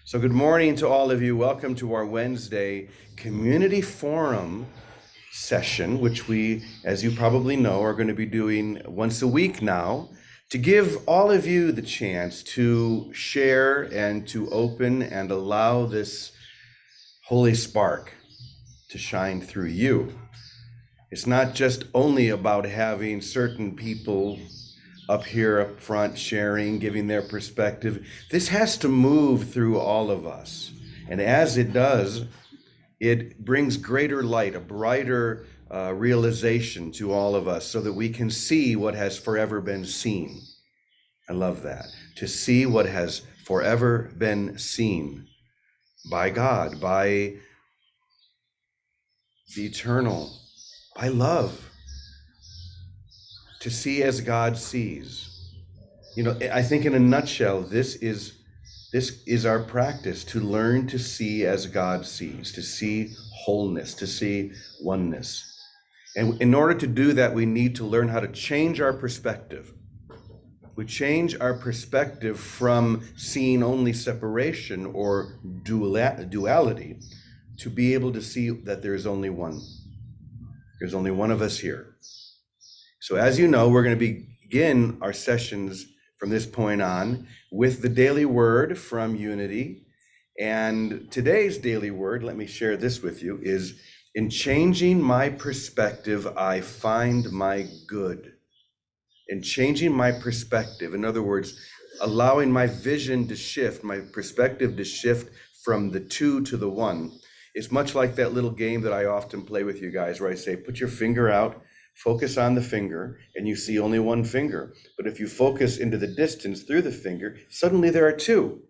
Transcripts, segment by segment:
So good morning to all of you. Welcome to our Wednesday community forum session, which we, as you probably know, are going to be doing once a week now to give all of you the chance to share and to open and allow this holy spark to shine through you. It's not just only about having certain people up here up front sharing, giving their perspective. This has to move through all of us. And as it does, it brings greater light, a brighter realization to all of us so that we can see what has forever been seen. I love that. To see what has forever been seen by God, by the eternal, by love. To see as God sees. You know, I think in a nutshell, this is our practice, to learn to see as God sees, to see wholeness, to see oneness. And in order to do that, we need to learn how to change our perspective. We change our perspective from seeing only separation or duality to be able to see that there's only one. There's only one of us here. So as you know, we're going to begin our sessions from this point on with the daily word from Unity. And today's daily word, let me share this with you, is in changing my perspective, I find my good. In changing my perspective, in other words, allowing my vision to shift, my perspective to shift from the two to the one, is much like that little game that I often play with you guys where I say, put your finger out, focus on the finger, and you see only one finger. But if you focus into the distance through the finger, suddenly there are two.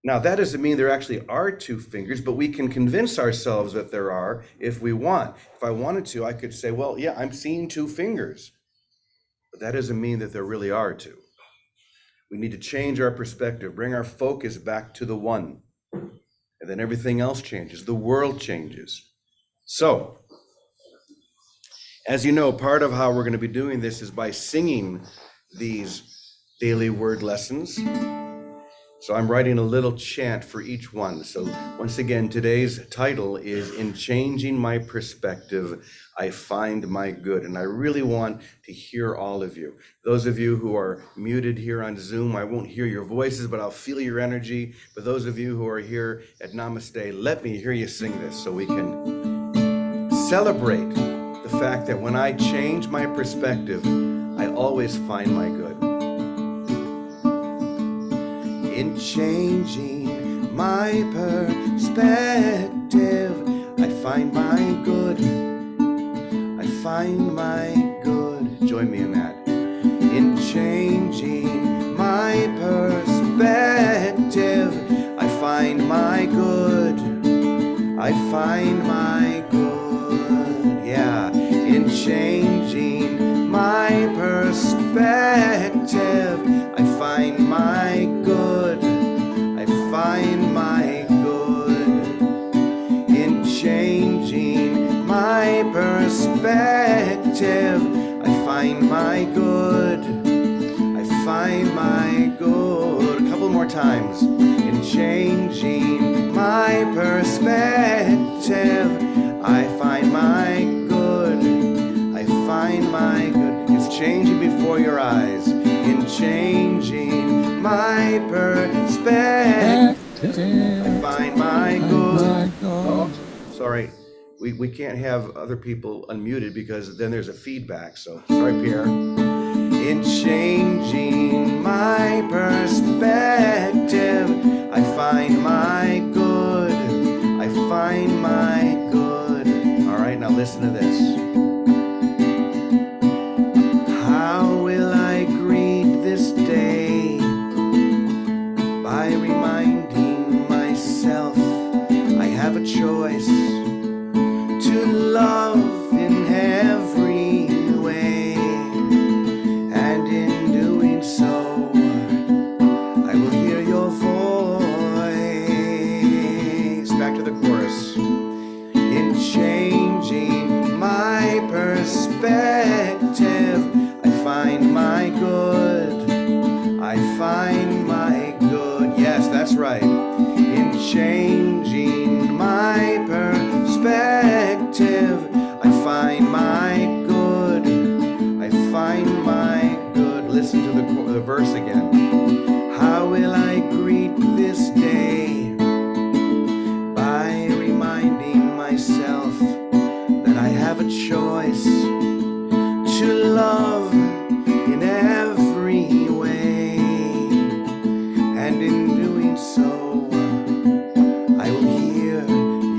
Now, that doesn't mean there actually are two fingers, but we can convince ourselves that there are if we want. If I wanted to, I could say, well, yeah, I'm seeing two fingers. But that doesn't mean that there really are two. We need to change our perspective, bring our focus back to the one. And then everything else changes. The world changes. So, as you know, part of how we're going to be doing this is by singing these daily word lessons. So I'm writing a little chant for each one. So once again, today's title is In Changing My Perspective, I Find My Good. And I really want to hear all of you. Those of you who are muted here on Zoom, I won't hear your voices, but I'll feel your energy. But those of you who are here at Namaste, let me hear you sing this so we can celebrate the fact that when I change my perspective, I always find my good. In changing my perspective, I find my good. I find my good. Join me in that. In changing my perspective, I find my good. I find my good. Yeah, in changing my perspective, I find my good. I find my good. In changing my perspective, I find my good. I find my good. A couple more times. In changing my perspective, I find my good. I find my good. It's changing before your eyes. In changing my perspective, I find my good. Oh, sorry. We can't have other people unmuted because then there's a feedback. So sorry, Pierre. In changing my perspective, I find my good. I find my good. All right, now listen to this. How will I greet this day? By reminding myself I have a choice to love in every way. And in doing so, I will hear your voice. Back to the chorus. In changing my perspective, I find my good. I find my good. Yes, that's right. In changing my perspective, I find my good. I find my good. Listen to the verse again. How will I greet this day? By reminding myself that I have a choice to love in every way, and in doing so, I will hear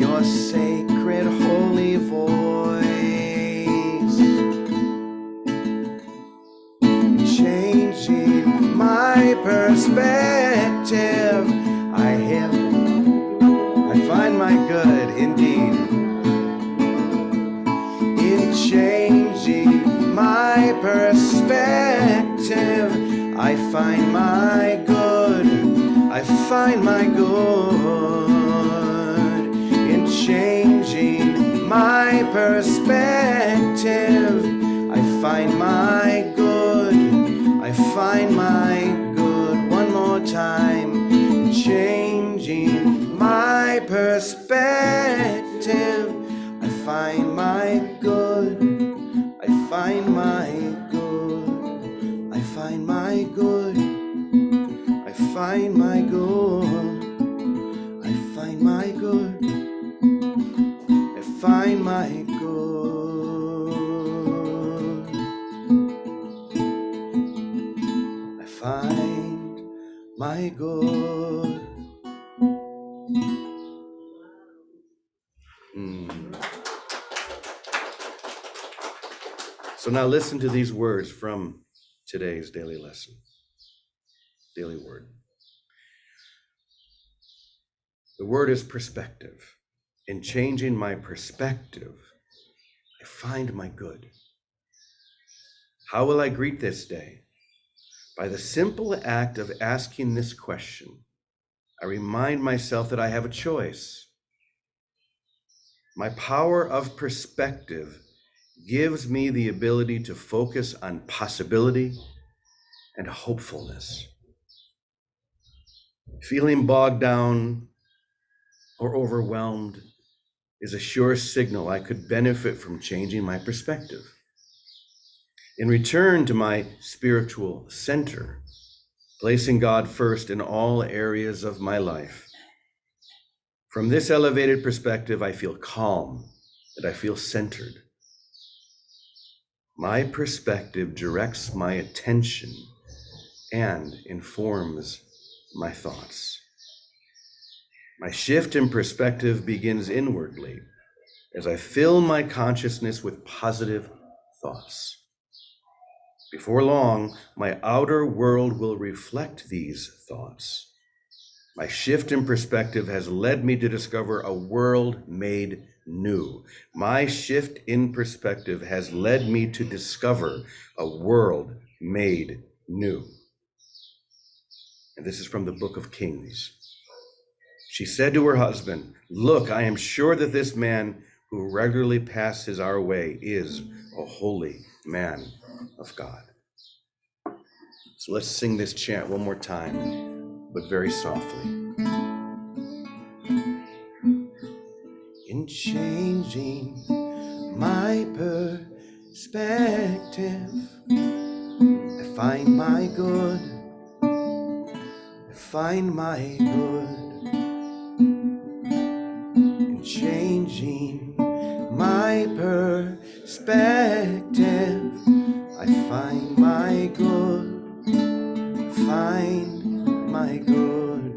your sacred holy voice. Changing my perspective, I find my good indeed. In changing my perspective, I find my good. I find my good. In changing my perspective, I find my good. I find my good. One more time. Changing my perspective, I find my good. I find my good. I find my good. I find my good. I find my good. I find my good. I find my good. So now listen to these words from today's daily lesson, daily word. The word is perspective. In changing my perspective, I find my good. How will I greet this day? By the simple act of asking this question, I remind myself that I have a choice. My power of perspective gives me the ability to focus on possibility and hopefulness. Feeling bogged down or overwhelmed is a sure signal I could benefit from changing my perspective. In return to my spiritual center, placing God first in all areas of my life. From this elevated perspective, I feel calm and I feel centered. My perspective directs my attention and informs my thoughts. My shift in perspective begins inwardly as I fill my consciousness with positive thoughts. Before long, my outer world will reflect these thoughts. My shift in perspective has led me to discover a world made new. My shift in perspective has led me to discover a world made new. And this is from the book of Kings. She said to her husband, "Look, I am sure that this man who regularly passes our way is a holy man of God." So let's sing this chant one more time, but very softly. In changing my perspective, I find my good. I find my good. In changing my perspective, I find my good. Find my good.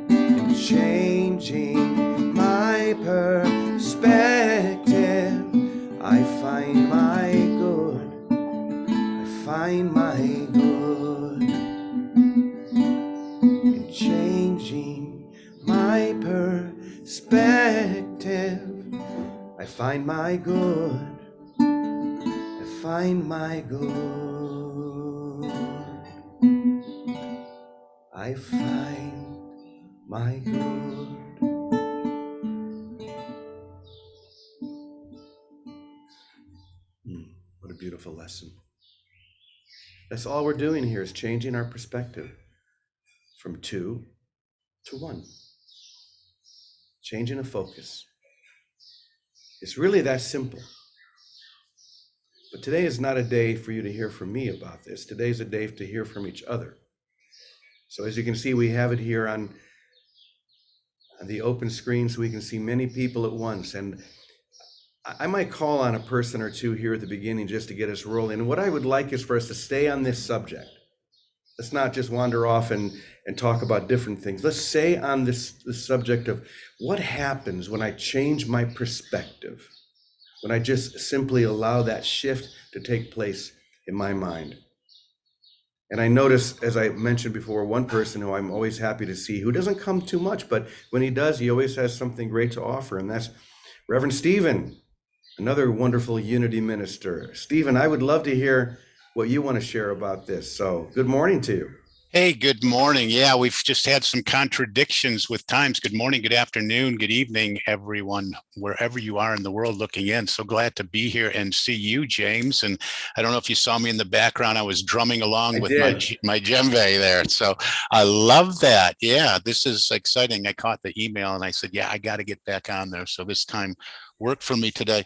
In changing my perspective, I find my good. I find my good. In changing my perspective, I find my good. I find my good. I find my good. What a beautiful lesson. That's all we're doing here is changing our perspective, from 2 to 1. Changing a focus. It's really that simple. But today is not a day for you to hear from me about this. Today is a day to hear from each other. So as you can see, we have it here on the open screen so we can see many people at once. And I might call on a person or two here at the beginning just to get us rolling. And what I would like is for us to stay on this subject. Let's not just wander off and talk about different things. Let's stay on this subject of what happens when I change my perspective, when I just simply allow that shift to take place in my mind. And I notice, as I mentioned before, one person who I'm always happy to see, who doesn't come too much, but when he does, he always has something great to offer, and that's Reverend Stephen, another wonderful unity minister. Stephen, I would love to hear what you want to share about this. So good morning to you. Hey, good morning. Yeah, we've just had some contradictions with times. Good morning, good afternoon, good evening, everyone, wherever you are in the world looking in. So glad to be here and see you, James. And I don't know if you saw me in the background. I was drumming along with my djembe there. So I love that. Yeah, this is exciting. I caught the email and I said, yeah, I got to get back on there. So this time worked for me today.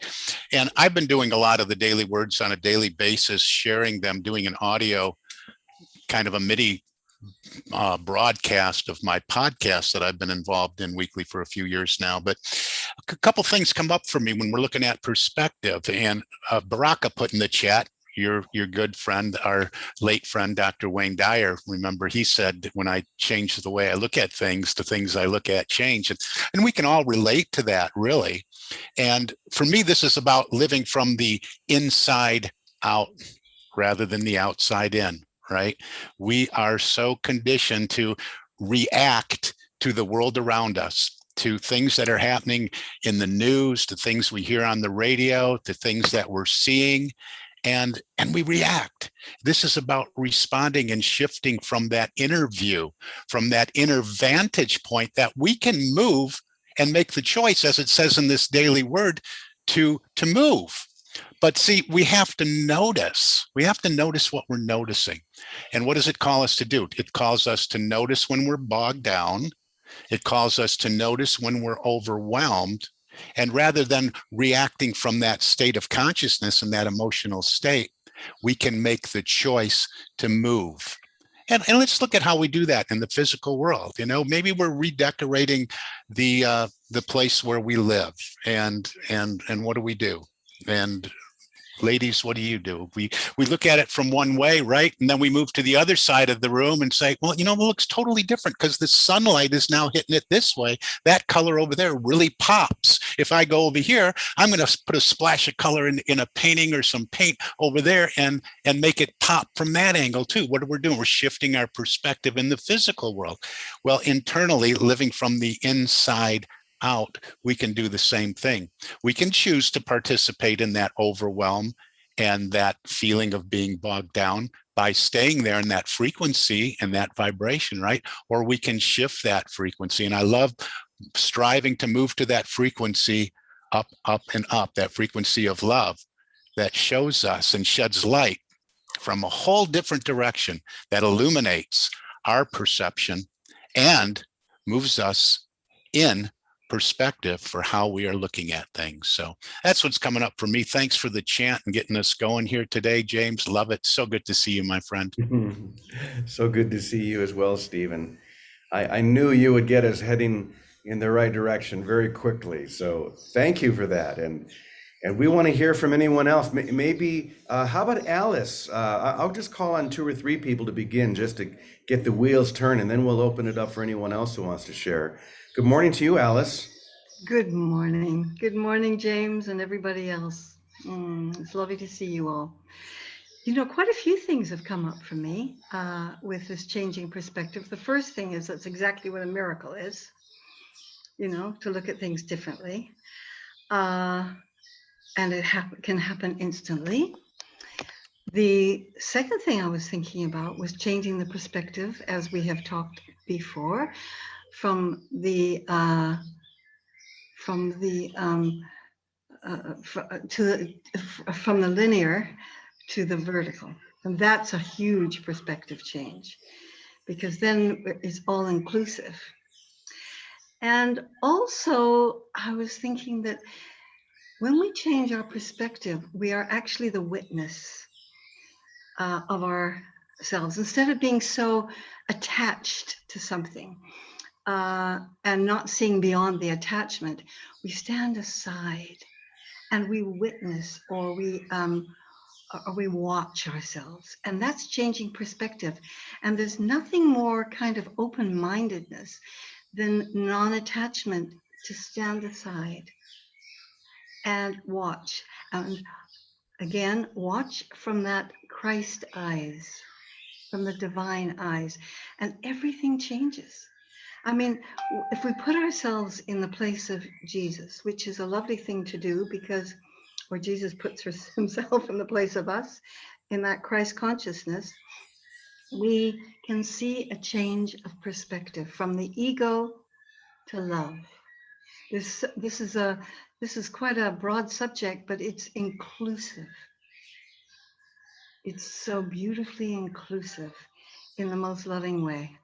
And I've been doing a lot of the daily words on a daily basis, sharing them, doing an audio kind of a MIDI broadcast of my podcast that I've been involved in weekly for a few years now. But a couple things come up for me when we're looking at perspective. And Baraka put in the chat, your good friend, our late friend, Dr. Wayne Dyer, remember he said, when I change the way I look at things, the things I look at change. And we can all relate to that, really. And for me, this is about living from the inside out rather than the outside in. Right? We are so conditioned to react to the world around us, to things that are happening in the news, to things we hear on the radio, to things that we're seeing, and we react. This is about responding and shifting from that inner view, from that inner vantage point that we can move and make the choice, as it says in this daily word, to move. But see, we have to notice what we're noticing. And what does it call us to do? It calls us to notice when we're bogged down. It calls us to notice when we're overwhelmed. And rather than reacting from that state of consciousness and that emotional state, we can make the choice to move. And let's look at how we do that in the physical world. You know, maybe we're redecorating the place where we live. And what do? And ladies, what do? We look at it from one way, right? And then we move to the other side of the room and say, well, you know, it looks totally different because the sunlight is now hitting it this way. That color over there really pops. If I go over here, I'm going to put a splash of color in a painting or some paint over there and make it pop from that angle too. What are we doing? We're shifting our perspective in the physical world. Well, internally, living from the inside out, we can do the same thing. We can choose to participate in that overwhelm and that feeling of being bogged down by staying there in that frequency and that vibration, right? Or we can shift that frequency. And I love striving to move to that frequency up, and up, that frequency of love that shows us and sheds light from a whole different direction that illuminates our perception and moves us in perspective for how we are looking at things. So that's what's coming up for me. Thanks for the chant and getting us going here today, James. Love it. So good to see you, my friend. So good to see you as well, Stephen. I knew you would get us heading in the right direction very quickly. So thank you for that. And we want to hear from anyone else. Maybe, how about Alice? I'll just call on 2 or 3 people to begin just to get the wheels turning. Then we'll open it up for anyone else who wants to share. Good morning to you, Alice. Good morning. Good morning, James and everybody else. It's lovely to see you all. You know, quite a few things have come up for me with this changing perspective. The first thing is that's exactly what a miracle is, you know, to look at things differently. And it can happen instantly. The second thing I was thinking about was changing the perspective, as we have talked before, from the linear to the vertical, and that's a huge perspective change. because then it's all inclusive. And also, I was thinking that when we change our perspective, we are actually the witness of ourselves. Instead of being so attached to something and not seeing beyond the attachment, we stand aside and we witness, or we watch ourselves, and that's changing perspective. And there's nothing more kind of open-mindedness than non-attachment, to stand aside and watch. And again, watch from that Christ eyes, from the divine eyes, and everything changes. I mean, if we put ourselves in the place of Jesus, which is a lovely thing to do, because where Jesus puts himself in the place of us, in that Christ consciousness, we can see a change of perspective from the ego to love. This is quite a broad subject, but it's inclusive. It's so beautifully inclusive in the most loving way.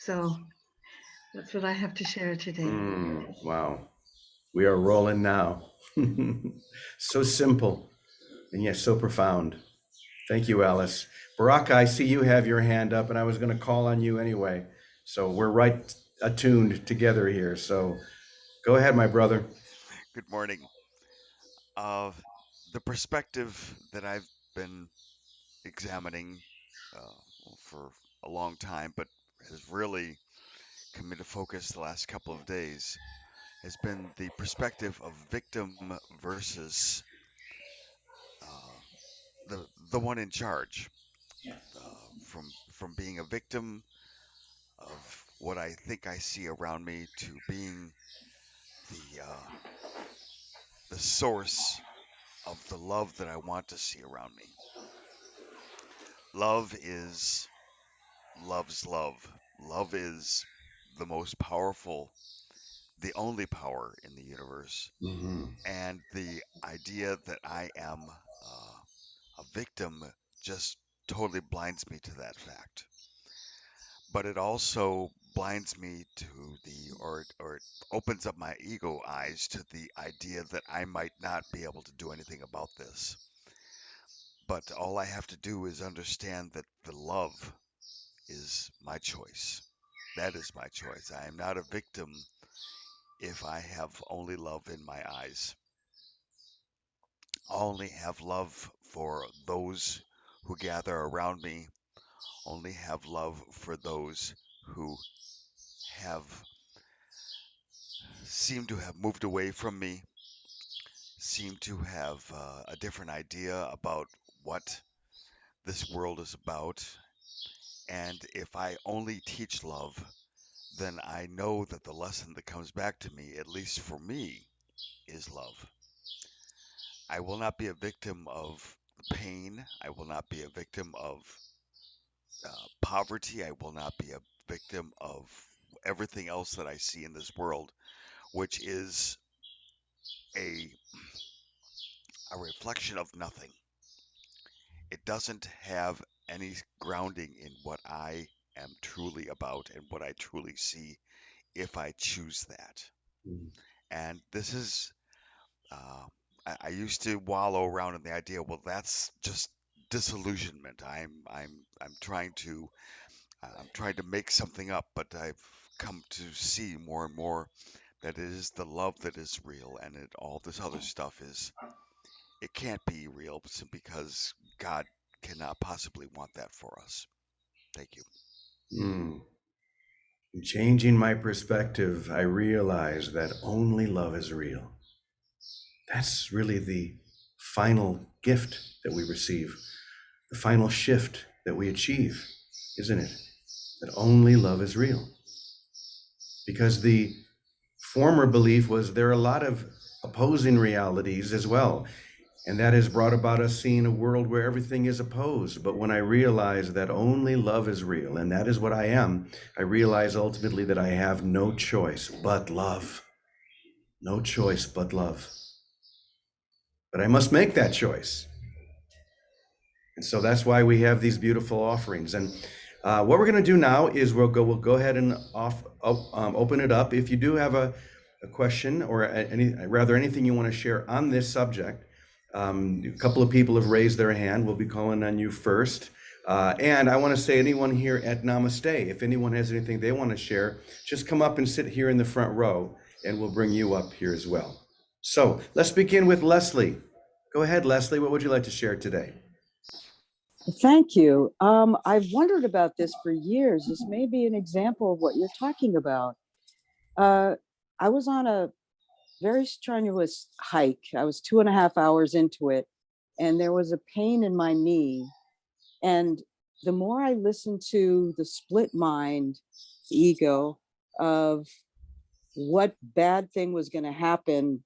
So that's what I have to share today. Wow. We are rolling now. So simple and yet so profound. Thank you, Alice. Baraka, I see you have your hand up, and I was going to call on you anyway. So we're right attuned together here. So go ahead, my brother. Good morning. Uh, the perspective that I've been examining for a long time, but has really come into focus the last couple of days, has been the perspective of victim versus uh, the one in charge. From being a victim of what I think I see around me to being the source of the love that I want to see around me. Love is love's love. Love is the most powerful, the only power in the universe. Mm-hmm. And the idea that I am a victim just totally blinds me to that fact. But it also blinds me to or it opens up my ego eyes to the idea that I might not be able to do anything about this. But all I have to do is understand that the love is my choice. That is my choice. I am not a victim if I have only love in my eyes. I only have love for those who gather around me, only have love for those who have seem to have moved away from me, seem to have a different idea about what this world is about. And if I only teach love, then I know that the lesson that comes back to me, at least for me, is love. I will not be a victim of pain. I will not be a victim of poverty. I will not be a victim of everything else that I see in this world, which is a, a reflection of nothing. It doesn't have any grounding in what I am truly about and what I truly see if I choose that. And this is Uh, I used to wallow around in the idea, well, that's just disillusionment. I'm trying to make something up, but I've come to see more and more that it is the love that is real, and all this other stuff it can't be real because God cannot possibly want that for us. Thank you. Mm. In changing my perspective, I realize that only love is real. That's really the final gift that we receive, the final shift that we achieve, isn't it? That only love is real. Because the former belief was there are a lot of opposing realities as well. And that has brought about us seeing a world where everything is opposed. But when I realize that only love is real, and that is what I am, I realize ultimately that I have no choice but love. No choice but love. But I must make that choice. And so that's why we have these beautiful offerings. And What we're going to do now is we'll go ahead and open it up. If you do have a question or anything you want to share on this subject, a couple of people have raised their hand. We'll be calling on you first. And I want to say, anyone here at Namaste, if anyone has anything they want to share, just come up and sit here in the front row, and we'll bring you up here as well. So let's begin with Leslie. Go ahead, Leslie. What would you like to share today? Thank you. I've wondered about this for years. This may be an example of what you're talking about. I was on a very strenuous hike. I was 2.5 hours into it, and there was a pain in my knee. And the more I listened to the split mind, ego, of what bad thing was going to happen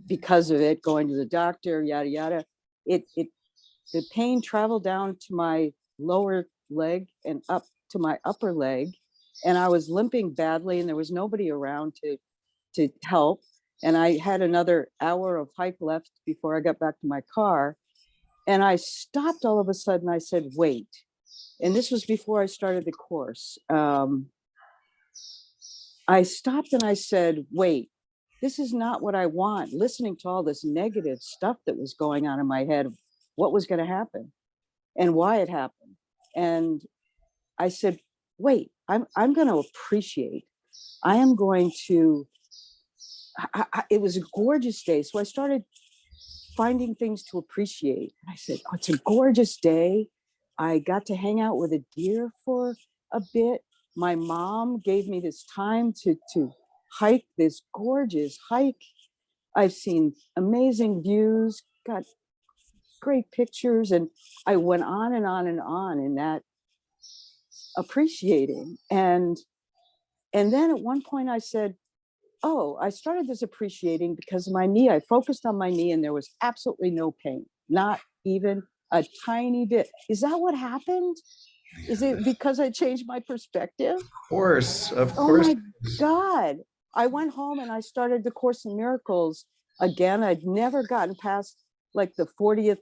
because of it, going to the doctor, yada, yada, the pain traveled down to my lower leg and up to my upper leg. And I was limping badly, and there was nobody around to help. And I had another hour of hike left before I got back to my car. And I stopped all of a sudden. I said, wait. And this was before I started the course. I stopped and I said, wait, this is not what I want. Listening to all this negative stuff that was going on in my head, what was going to happen and why it happened. And I said, wait, I'm going to appreciate. I am going to, it was a gorgeous day. So I started finding things to appreciate. I said, oh, it's a gorgeous day. I got to hang out with a deer for a bit. My mom gave me this time to hike this gorgeous hike. I've seen amazing views, got great pictures. And I went on and on and on in that appreciating. And then at one point I said, oh, I started this appreciating because of my knee. I focused on my knee and there was absolutely no pain, not even a tiny bit. Is that what happened? Is it because I changed my perspective? Of Oh course. my God. I went home and I started the Course in Miracles again. I'd never gotten past like the 40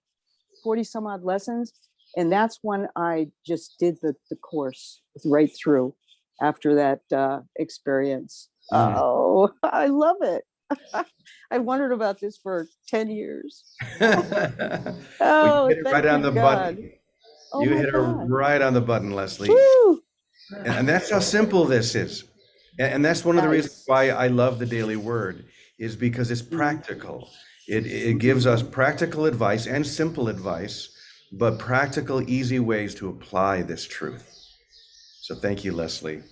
some odd lessons. And that's when I just did the course right through after that experience. Oh, I love it. I wondered about this for 10 years. Well, Oh, you hit it right thank on you, the God. button. Oh You my hit it God. right on the button, Leslie. Woo! And that's how simple this is. And that's one of the reasons Nice. why I love the daily word, is because it's practical. It gives us practical advice and simple advice, but practical, easy ways to apply this truth. So thank you, Leslie.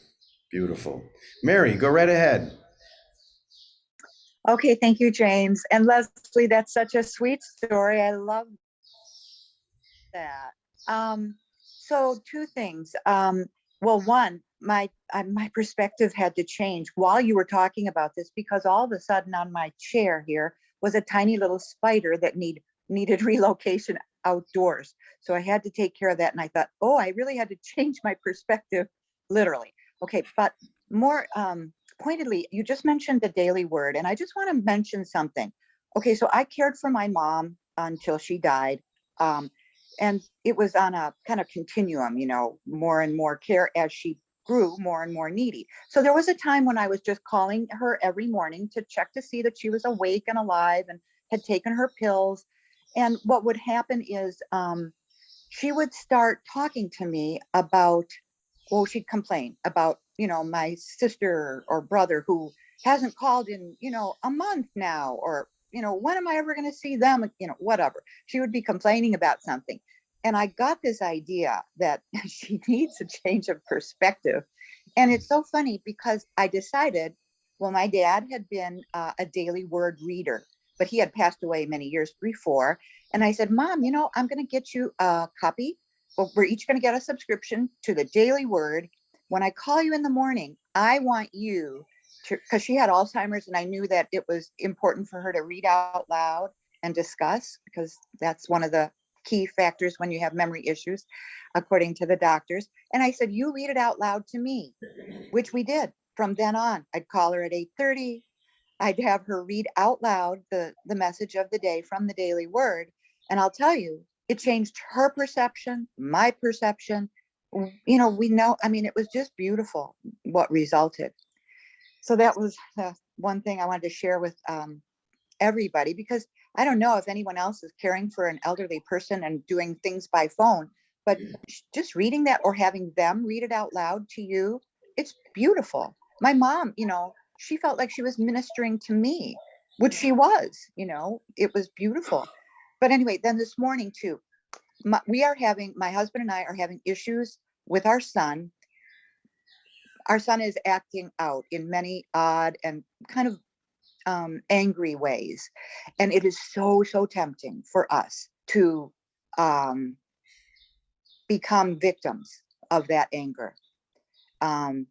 Beautiful. Mary, go right ahead. Okay, thank you, James. And Leslie, that's such a sweet story. I love that. So two things. Well, one, my perspective had to change while you were talking about this, because all of a sudden on my chair here was a tiny little spider that needed relocation outdoors. So I had to take care of that. And I thought, oh, I really had to change my perspective, literally. Okay, but more pointedly, you just mentioned the daily word, and I just want to mention something. Okay, so I cared for my mom until she died. And it was on a kind of continuum, more and more care as she grew more and more needy. So there was a time when I was just calling her every morning to check to see that she was awake and alive and had taken her pills. And what would happen is she would start talking to me about, well, she'd complain about, my sister or brother who hasn't called in, a month now, or, when am I ever going to see them? Whatever. She would be complaining about something. And I got this idea that she needs a change of perspective. And it's so funny because I decided, well, my dad had been a daily word reader, but he had passed away many years before. And I said, Mom, I'm going to get you a copy. Well, we're each going to get a subscription to the daily word. When I call you in the morning, I want you to, because she had Alzheimer's, and I knew that it was important for her to read out loud and discuss, because that's one of the key factors when you have memory issues, according to the doctors. And I said, you read it out loud to me, which we did. From then on, I'd call her at 8:30. I'd have her read out loud the message of the day from the daily word. And I'll tell you, it changed her perception, my perception, you know, we know, I mean, it was just beautiful what resulted. So that was the one thing I wanted to share with everybody, because I don't know if anyone else is caring for an elderly person and doing things by phone, but just reading that or having them read it out loud to you, it's beautiful. My mom, you know, she felt like she was ministering to me, which she was, you know, it was beautiful. But anyway, then this morning too, my husband and I are having issues with our son. Our son is acting out in many odd and kind of angry ways. And it is so, so tempting for us to become victims of that anger. And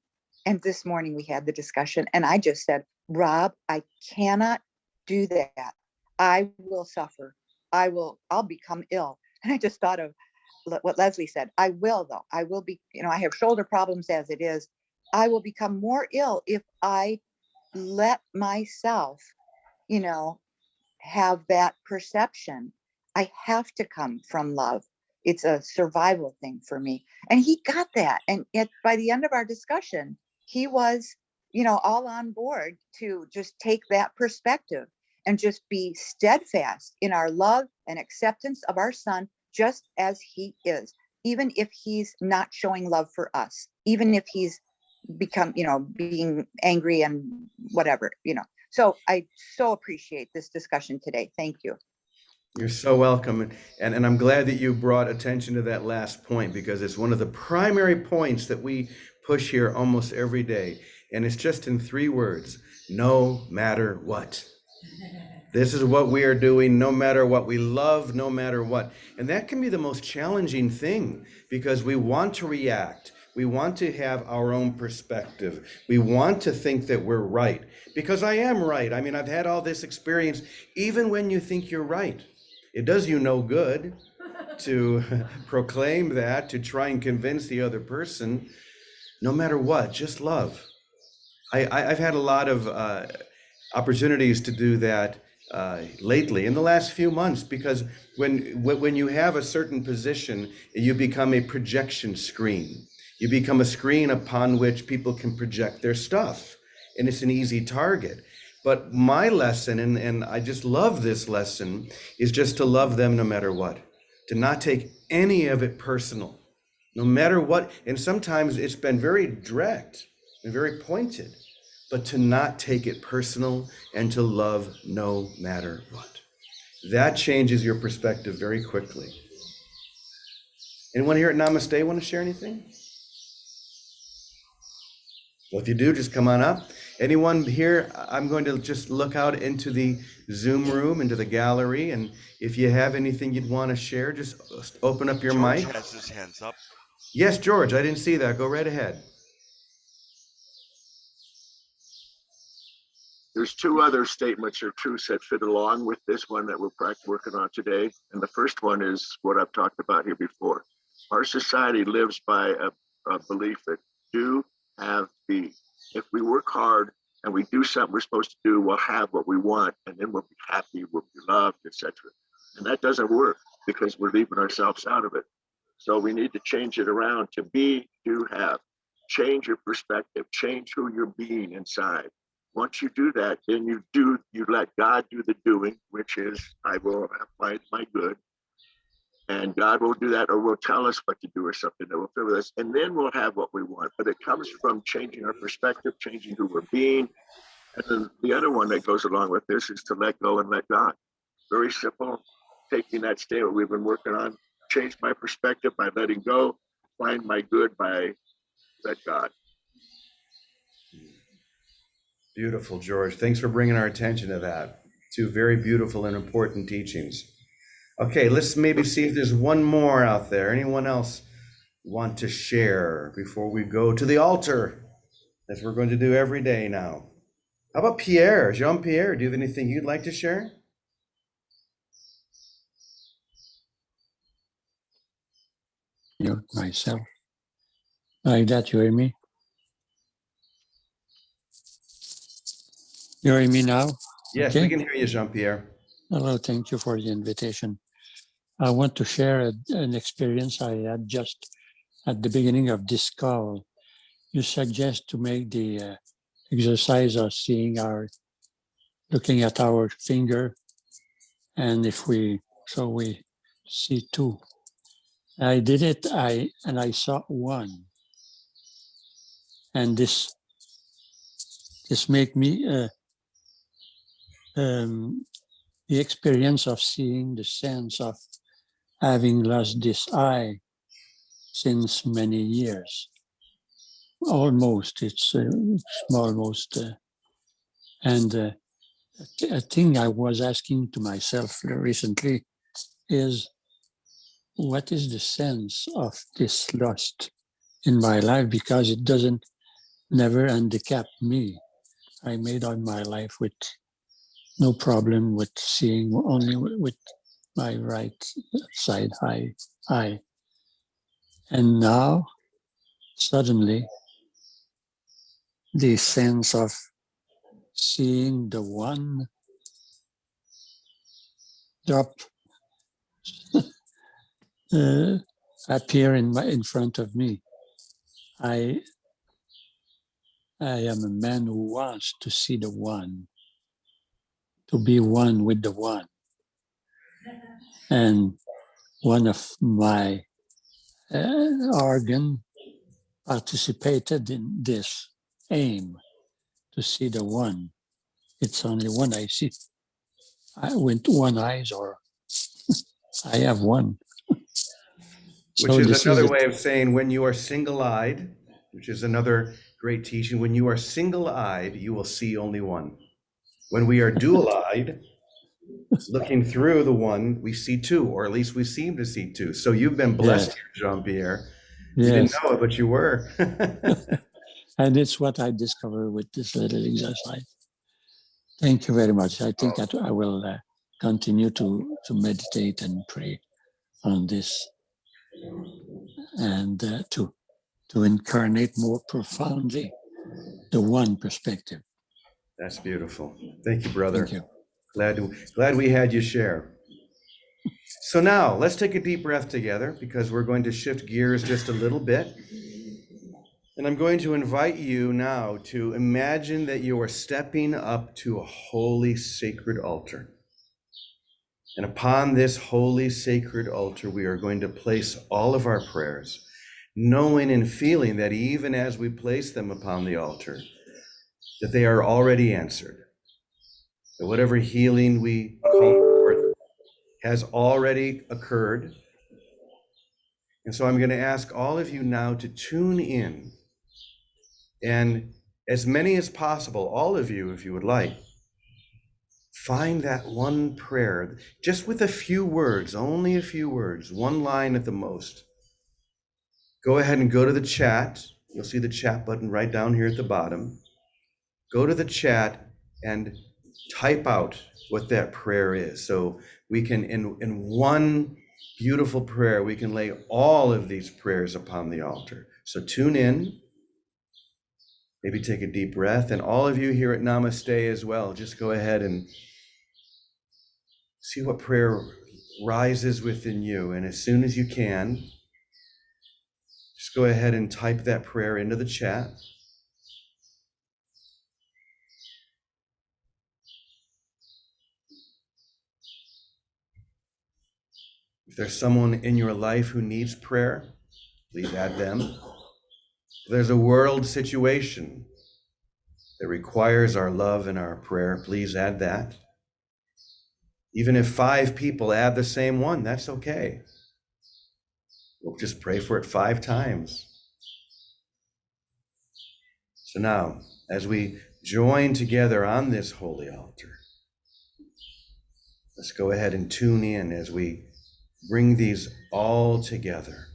this morning we had the discussion, and I just said, Rob, I cannot do that. I will suffer. I'll become ill. And I just thought of what Leslie said. I will, though. I will be, you know, I have shoulder problems as it is. I will become more ill if I let myself, you know, have that perception. I have to come from love. It's a survival thing for me. And he got that. And by the end of our discussion, he was, you know, all on board to just take that perspective and just be steadfast in our love and acceptance of our son, just as he is, even if he's not showing love for us, even if he's become, you know, being angry and whatever, you know. So I so appreciate this discussion today. Thank you. You're so welcome. And I'm glad that you brought attention to that last point, because it's one of the primary points that we push here almost every day. And it's just in 3 words: no matter what. This is what we are doing, no matter what. We love no matter what. And that can be the most challenging thing, because we want to react. We want to have our own perspective. We want to think that we're right, because I am right. I mean, I've had all this experience. Even when you think you're right, it does you no good to proclaim that, to try and convince the other person. No matter what, just love. I've had a lot of opportunities to do that lately in the last few months, because when you have a certain position, you become a projection screen. You become a screen upon which people can project their stuff, and it's an easy target. But my lesson, and I just love this lesson, is just to love them no matter what, to not take any of it personal, no matter what. And sometimes it's been very direct and very pointed, but to not take it personal and to love no matter what. That changes your perspective very quickly. Anyone here at Namaste want to share anything? Well, if you do, just come on up. Anyone here, I'm going to just look out into the Zoom room, into the gallery, and if you have anything you'd want to share, just open up your George mic. has his hands up. Yes, George, I didn't see that. Go right ahead. There's 2 other statements or truths that fit along with this one that we're working on today. And the first one is what I've talked about here before. Our society lives by a belief that do, have, be. If we work hard and we do something we're supposed to do, we'll have what we want, and then we'll be happy, we'll be loved, etc. And that doesn't work, because we're leaving ourselves out of it. So we need to change it around to be, do, have. Change your perspective, change who you're being inside. Once you do that, then you let God do the doing, which is, I will find my good. And God will do that, or will tell us what to do, or something that will fill us. And then we'll have what we want. But it comes from changing our perspective, changing who we're being. And then the other one that goes along with this is to let go and let God. Very simple. Taking that statement we've been working on, change my perspective by letting go, find my good by let God. Beautiful, George. Thanks for bringing our attention to that. 2 very beautiful and important teachings. Okay, let's maybe see if there's one more out there. Anyone else want to share before we go to the altar, as we're going to do every day now? How about Pierre, Jean-Pierre? Do you have anything you'd like to share? Mute myself. Like that, you hear me? You hear me now? Yes, Okay. we can hear you, Jean-Pierre. Hello, thank you for the invitation. I want to share an experience I had just at the beginning of this call, you suggest to make the exercise of looking at our finger, and we see two. I did it, and I saw one, and this made me the experience of seeing the sense of having lost this eye since many years. Almost, it's almost, and a thing I was asking to myself recently is, what is the sense of this lost in my life? Because it doesn't never handicap me. I made on my life with no problem with seeing, only with my right side eye. And now, suddenly, the sense of seeing the one drop appear in front of me. I am a man who wants to see the one, to be one with the one. And one of my organ participated in this aim to see the one. It's only one I see. I went one eyes, or I have one. Which So is this another is way of saying when you are single-eyed, which is another great teaching. When you are single-eyed, you will see only one. When we are dual-eyed, looking through the one, we see two, or at least we seem to see two. So you've been blessed Yes. here, Jean-Pierre. You didn't Yes. know it, but you were. And it's what I discovered with this little exercise. Thank you very much. I think that I will continue to meditate and pray on this, and to incarnate more profoundly the one perspective. That's beautiful. Thank you, brother. Thank you. Glad we had you share. So now let's take a deep breath together, because we're going to shift gears just a little bit. And I'm going to invite you now to imagine that you are stepping up to a holy, sacred altar. And upon this holy, sacred altar, we are going to place all of our prayers, knowing and feeling that even as we place them upon the altar, that they are already answered. That whatever healing we call forth has already occurred. And so I'm going to ask all of you now to tune in, and as many as possible, all of you, if you would like, find that one prayer, just with a few words, only a few words, one line at the most. Go ahead and go to the chat. You'll see the chat button right down here at the bottom. Go to the chat and type out what that prayer is. So we can, in one beautiful prayer, we can lay all of these prayers upon the altar. So tune in, maybe take a deep breath, and all of you here at Namaste as well, just go ahead and see what prayer rises within you. And as soon as you can, just go ahead and type that prayer into the chat. If there's someone in your life who needs prayer, please add them. If there's a world situation that requires our love and our prayer, please add that. Even if 5 people add the same one, that's okay. We'll just pray for it 5 times. So now, as we join together on this holy altar, let's go ahead and tune in as we bring these all together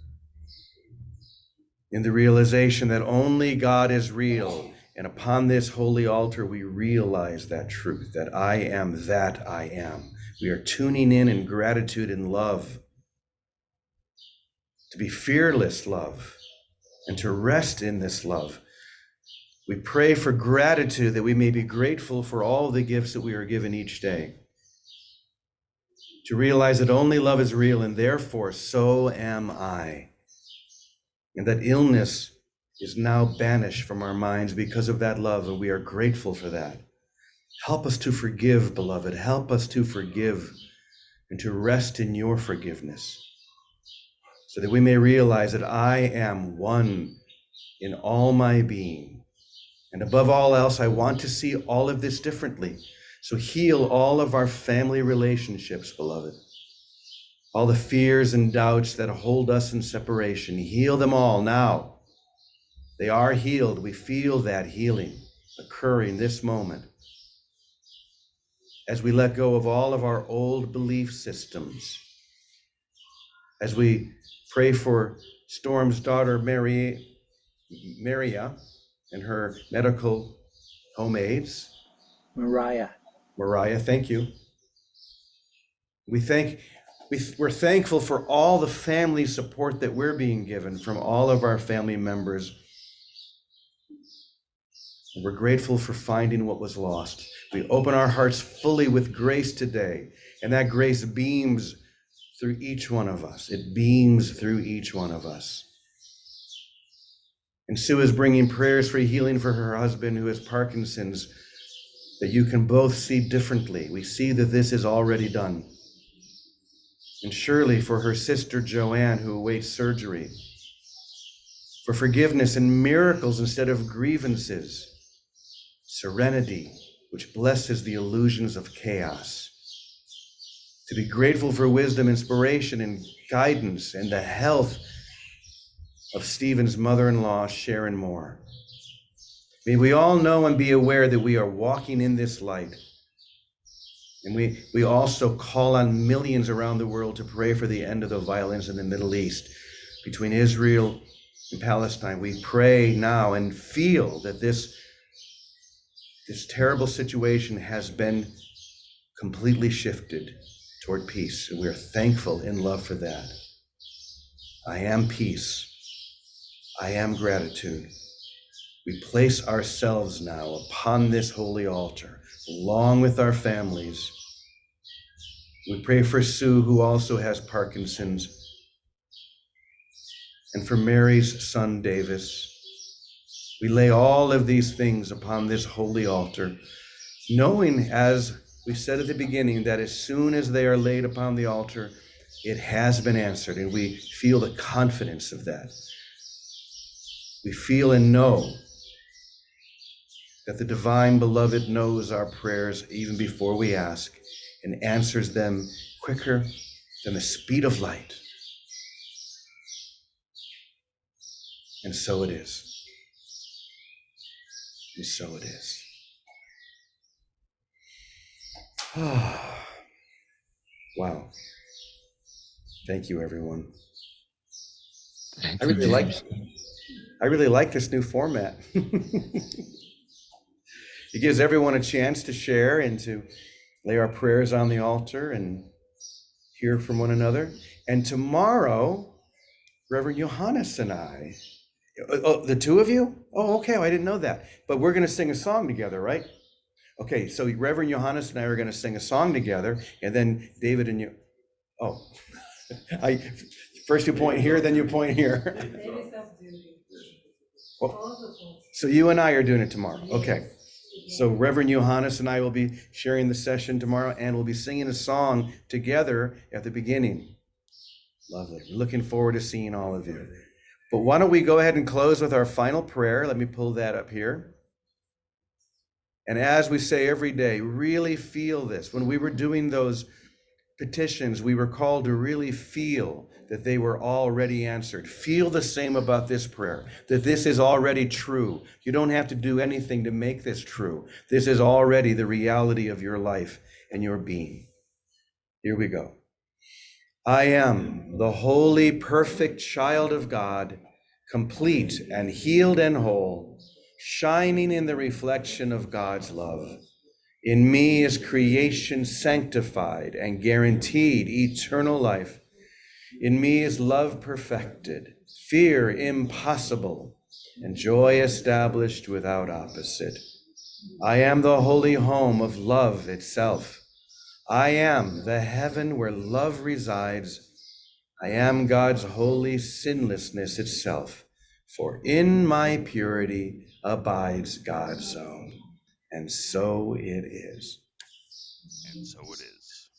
in the realization that only God is real. And upon this holy altar, we realize that truth, that I am that I am. We are tuning in gratitude and love, to be fearless love, and to rest in this love. We pray for gratitude, that we may be grateful for all the gifts that we are given each day. To realize that only love is real, and therefore so am I. and that illness is now banished from our minds because of that love, and we are grateful for that. Help us to forgive, beloved. Help us to forgive and to rest in your forgiveness, so that we may realize that I am one in all my being. And above all else, I want to see all of this differently. So heal all of our family relationships, beloved. All the fears and doubts that hold us in separation, heal them all now. They are healed. We feel that healing occurring this moment as we let go of all of our old belief systems, as we pray for Storm's daughter, Maria, and her medical home aides. Mariah, thank you. We're thankful for all the family support that we're being given from all of our family members. And we're grateful for finding what was lost. We open our hearts fully with grace today, and that grace beams through each one of us. It beams through each one of us. And Sue is bringing prayers for healing for her husband who has Parkinson's, that you can both see differently. We see that this is already done. And Shirley for her sister Joanne who awaits surgery, for forgiveness and miracles instead of grievances, serenity, which blesses the illusions of chaos, to be grateful for wisdom, inspiration, and guidance, and the health of Stephen's mother-in-law, Sharon Moore. May we all know and be aware that we are walking in this light. And we also call on millions around the world to pray for the end of the violence in the Middle East between Israel and Palestine. We pray now and feel that this terrible situation has been completely shifted toward peace. And we are thankful in love for that. I am peace. I am gratitude. We place ourselves now upon this holy altar, along with our families. We pray for Sue, who also has Parkinson's, and for Mary's son, Davis. We lay all of these things upon this holy altar, knowing, as we said at the beginning, that as soon as they are laid upon the altar, it has been answered, and we feel the confidence of that. We feel and know that the divine beloved knows our prayers even before we ask and answers them quicker than the speed of light. And so it is. And so it is. Wow. Thank you, everyone. Thank I you, really like this new format. It gives everyone a chance to share and to lay our prayers on the altar and hear from one another. And tomorrow, Reverend Johannes and I, the two of you? Oh, okay, I didn't know that. But we're going to sing a song together, right? Okay, so Reverend Johannes and I are going to sing a song together, and then David and you. Oh, first you point here, then you point here. So you and I are doing it tomorrow. Okay. So Reverend Johannes and I will be sharing the session tomorrow, and we'll be singing a song together at the beginning. Lovely. We're looking forward to seeing all of you. But why don't we go ahead and close with our final prayer? Let me pull that up here. And as we say every day, really feel this. When we were doing those petitions, we were called to really feel that they were already answered. Feel the same about this prayer, that this is already true. You don't have to do anything to make this true. This is already the reality of your life and your being. Here we go. I am the holy, perfect child of God, complete and healed and whole, shining in the reflection of God's love. In me is creation sanctified and guaranteed eternal life. In me is love perfected, fear impossible, and joy established without opposite. I am the holy home of love itself. I am the heaven where love resides. I am God's holy sinlessness itself. For in my purity abides God's zone. And so it is. And so it is.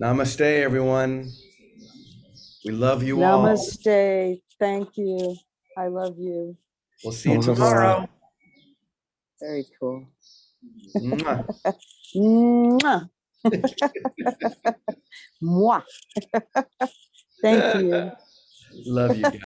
Namaste, everyone. We love you all. Namaste. Thank you. I love you. We'll see you Au revoir. tomorrow. Very cool. Mwah. Mwah. Mwah. Thank you. Love you guys.